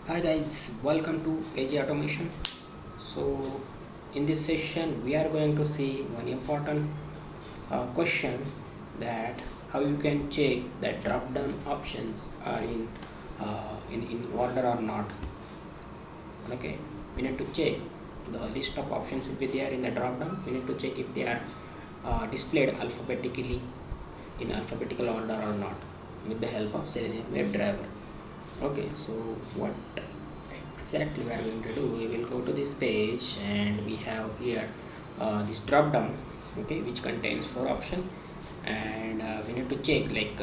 Hi guys, welcome to AG Automation. So in this session we are going to see one important question, that how you can check that drop down options are in order or not. Okay, we need to check the list of options will be there in the drop down. We need to check if they are displayed alphabetically in alphabetical order or not with the help of Selenium WebDriver. Okay, so what exactly we are going to do, we will go to this page and we have here this drop down, okay, which contains four options, and we need to check like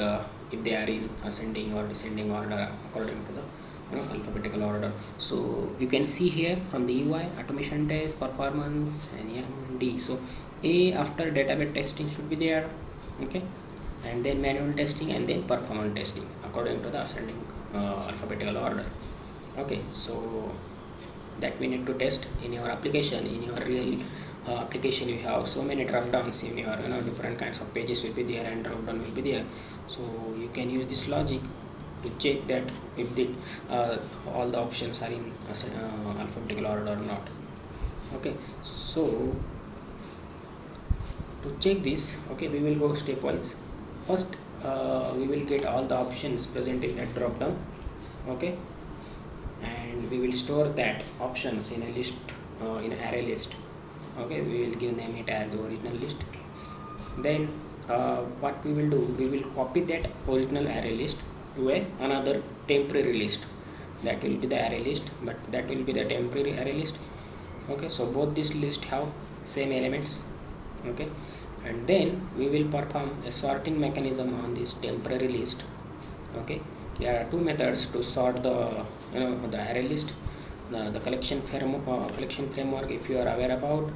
if they are in ascending or descending order according to the alphabetical order. So you can see here from the UI, automation test, performance, and MD. So A after database testing should be there, okay, and then manual testing, and then performance testing according to the ascending alphabetical order. Okay, so that we need to test in your application. In your real application, you have so many drop downs in your different kinds of pages will be there and drop down will be there. So you can use this logic to check that if the all the options are in alphabetical order or not. Okay, so to check this, okay, we will go stepwise. First we will get all the options present in that drop down, okay, and we will store that options in a list, in an array list. Okay, we will give name it as original list. Then what we will do, we will copy that original array list to another temporary list. That will be the array list, but that will be the temporary array list. Okay, so both this list have same elements. Okay, and then we will perform a sorting mechanism on this temporary list. Okay, there are two methods to sort the array list. The collection framework, if you are aware about,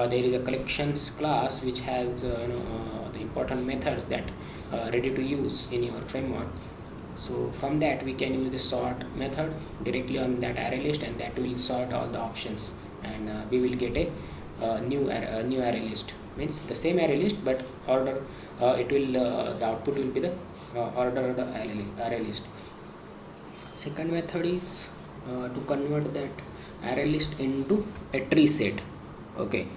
there is a collections class which has the important methods that ready to use in your framework. So from that we can use the sort method directly on that array list, and that will sort all the options, and we will get a new array list. Means the same array list, but order, it will the output will be the order of the array list. Second method is to convert that array list into a tree set. Okay,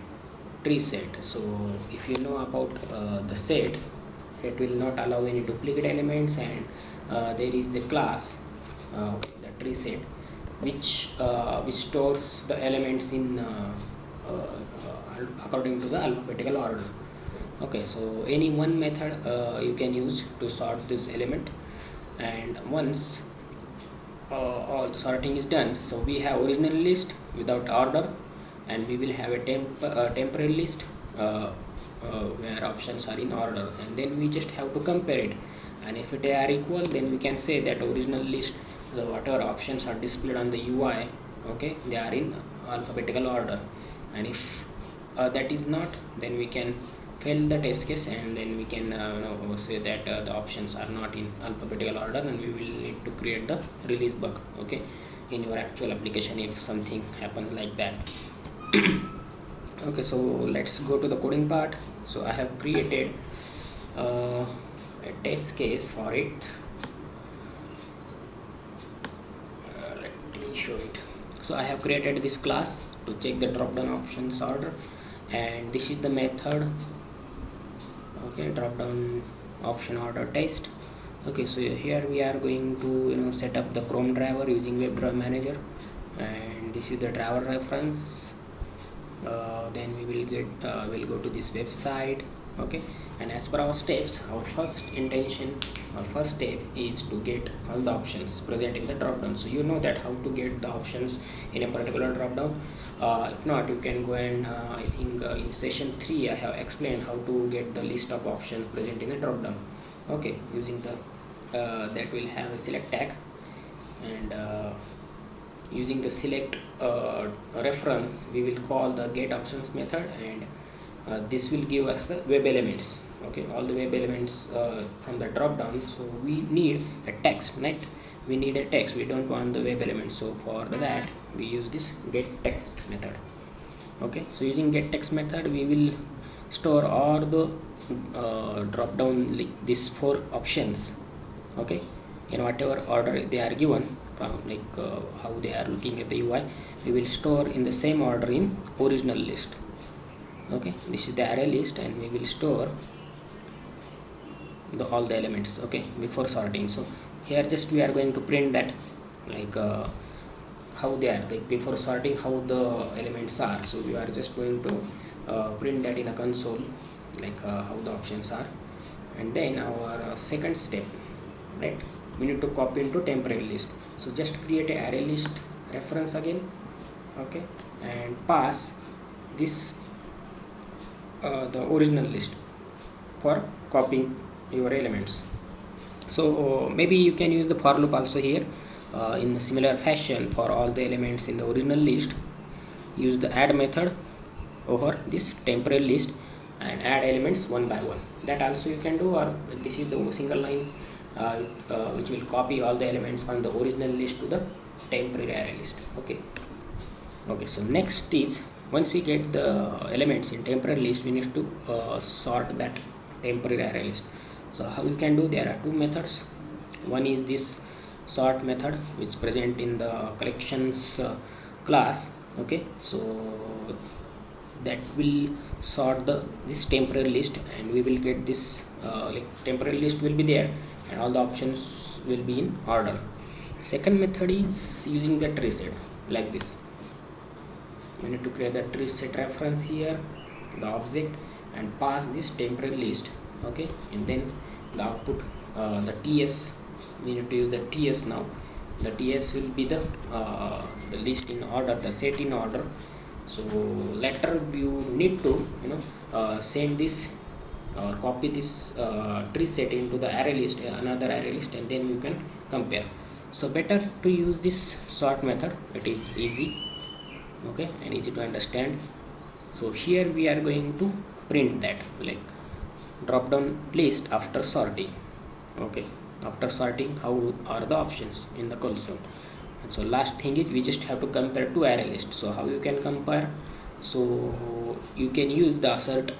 tree set. So if you know about the set will not allow any duplicate elements, and there is a class, the tree set, which stores the elements in according to the alphabetical order. Okay, so any one method you can use to sort this element, and once all the sorting is done, so we have original list without order, and we will have a temporary list where options are in order, and then we just have to compare it, and if they are equal, then we can say that original list, whatever options are displayed on the UI, okay, they are in alphabetical order, and if that is not, then we can fail the test case, and then we can say that the options are not in alphabetical order, and we will need to create the release bug, okay, in your actual application if something happens like that. Okay, so let's go to the coding part. So I have created a test case for it. Let me show it. So I have created this class to check the drop down options order, and this is the method. Okay, drop down option order test. Okay, so here we are going to set up the Chrome driver using WebDriver Manager, and this is the driver reference. Then we will go to this website. Okay, and as per our steps, our first step is to get all the options present in the drop down. So you know that how to get the options in a particular drop down. If not, you can go and I think in session 3 I have explained how to get the list of options present in the drop down. Okay, using the that will have a select tag, and using the select reference, we will call the get options method, and this will give us the web elements. Okay, all the web elements from the drop down. So we need a text, right? We need a text, we don't want the web elements, so for that we use this get text method. Okay, so using get text method, we will store all the drop down, like these four options, okay, in whatever order they are given. how they are looking at the UI, we will store in the same order in original list. Okay, this is the array list, and we will store all the elements, okay, before sorting. So here just we are going to print that, how they are, like before sorting, how the elements are. So we are just going to print that in a console, how the options are. And then our second step, right, we need to copy into temporary list. So just create a array list reference again, okay, and pass this the original list for copying your elements. So maybe you can use the for loop also here in a similar fashion. For all the elements in the original list, use the add method over this temporary list and add elements one by one. That also you can do, or this is the single line which will copy all the elements from the original list to the temporary array list. Okay, so next is, once we get the elements in temporary list, we need to sort that temporary array list. So how you can do, there are two methods. One is this sort method, which is present in the collections class. Okay, so that will sort this temporary list, and we will get this temporary list will be there, and all the options will be in order. Second method is using the tree set, like this. You need to create the tree set reference here, the object, and pass this temporary list. Okay, and then the output, the TS, we need to use the TS now. The TS will be the list in order, the set in order. So later you need to send this or copy this tree set into the array list, another array list, and then you can compare. So better to use this sort method. It is easy, okay, and easy to understand. So here we are going to print that, like drop down list after sorting. Okay, after sorting, how are the options in the console. And so last thing is, we just have to compare two array lists. So how you can compare? So you can use the assert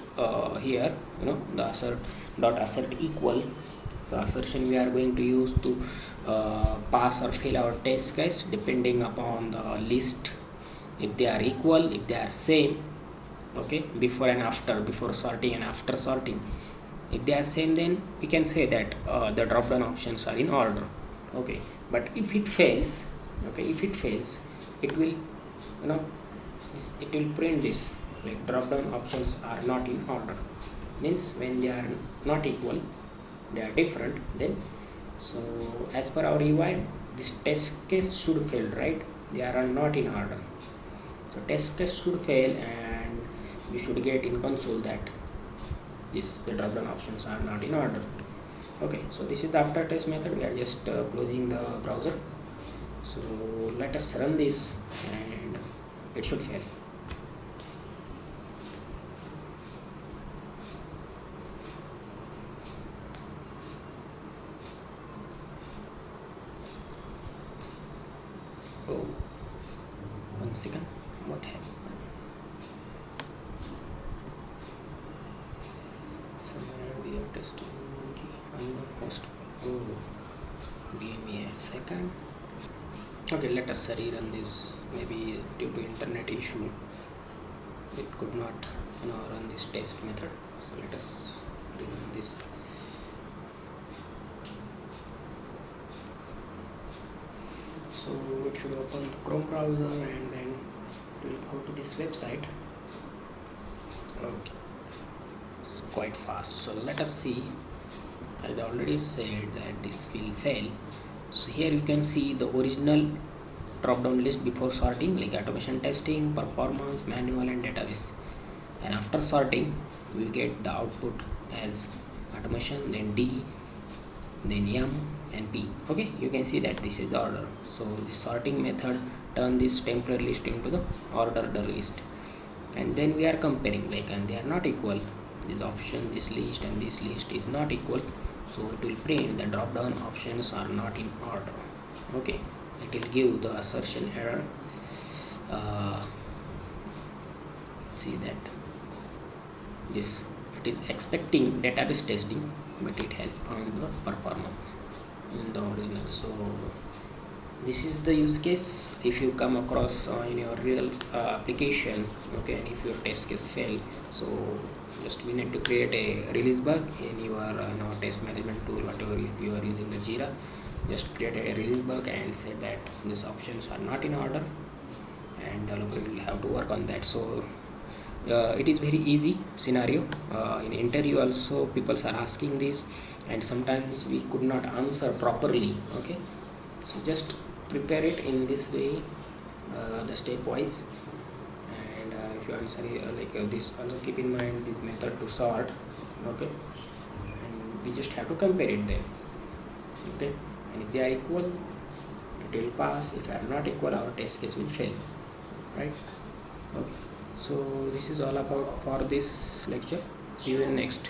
here, the assert equal. So assertion we are going to use to pass or fail our test case depending upon the list, if they are equal, if they are same. Okay, before and after, before sorting and after sorting, if they are same, then we can say that the drop down options are in order. Okay, but if it fails, it will it will print this, like drop down options are not in order. Means when they are not equal, they are different, then so as per our UI, this test case should fail, right? They are not in order. So test case should fail, and we should get in console that the drop down options are not in order. Okay, so this is the after test method. We are just closing the browser. So let us run this, and it should fail. Oh, 1 second, what happened? Somewhere we are testing the unknown host. Oh, give me a second. Okay, let us rerun this. Maybe due to internet issue, it could not run this test method. So let us rerun this. So it should open the Chrome browser, and then it will go to this website. Okay, it's quite fast. So let us see. As I already said that this will fail. So here you can see the original drop down list before sorting, like automation testing, performance, manual, and database. And after sorting, we get the output as automation, then D, then M, and P. Okay, you can see that this is the order. So the sorting method turn this temporary list into the ordered list, and then we are comparing, and they are not equal. This option, this list, and this list is not equal. So it will print the drop down options are not in order. Okay, it will give the assertion error. See that this, it is expecting database testing, but it has found the performance in the original. So This is the use case if you come across in your real application, okay, and if your test case fail. So just we need to create a release bug in your test management tool, whatever. If you are using the Jira, just create a release bug and say that these options are not in order, and developer will have to work on that. So it is very easy scenario. In interview also people are asking this, and sometimes we could not answer properly, okay. So just prepare it in this way, the stepwise, and if you answer this, also keep in mind this method to sort, okay, and we just have to compare it then, okay, and if they are equal it will pass. If they are not equal, our test case will fail, right? Okay, so this is all about for this lecture. See you in next.